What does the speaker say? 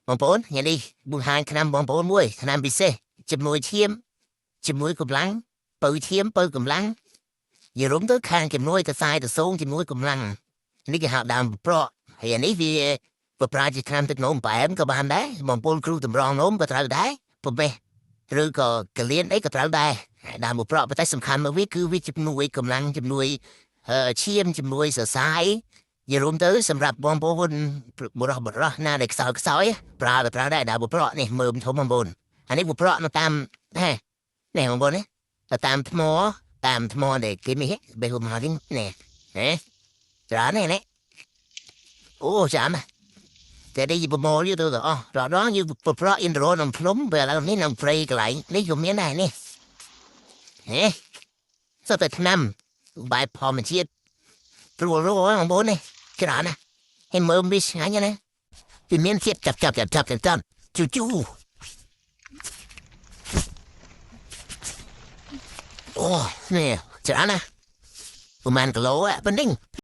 បងប្អូនថ្ងៃនេះបង្ហាញឆ្នាំបងប្អូនមួយឆ្នាំពិសេសជាមួយឈាមជាមួយកម្លាំងបើឈាមបើកម្លាំងនិយាយរួមទៅខាងជំនួយទៅសាយទៅសូងជាមួយកម្លាំងនេះគេហៅដើមប្រក់ហើយនេះវាប្រប្រាជាឆ្នាំទឹកនោមបែមក៏បានដែរបងប្អូនគ្រូតម្រងនោមក៏ត្រូវដែរពុំទេឬក៏កលៀនអីក៏ត្រូវដែរដើមប្រក់ប៉ុន្តែសំខាន់មកវាគឺវាជំនួយកម្លាំងជំនួយឈាមជំនួយសរសៃនិយាយរួមទៅសម្រាប់បងប្អូនបរោះណាដែលខ្សោយប្រើដែរដើមប្រក់នេះមើលធំបងប្អូនអានេះប្រក់នៅតាមនេះបងប្អូននេះតាមថ្មដែលគេមានបេះមកនេះនេះច្រើននេះអូចាំតែđâyប្រមូលយូរទៅអស់រដងយូរប្រក់អ៊ីនដ្រូនំភ្លុំពេលឥឡូវនេះនឹងព្រៃកន្លែងនេះក៏មានដែរនេះសត្វតែឆ្នាំបែបធម្មជាតិព្រោះរបងប្អូននេះច្រើនណាស់ហើយមើលវាឆ្ងាញ់ណាវាមានជាតិចាប់ជូអូនេះច្រើនណាស់ប្រហែលគីឡូប៉ុណ្ណឹង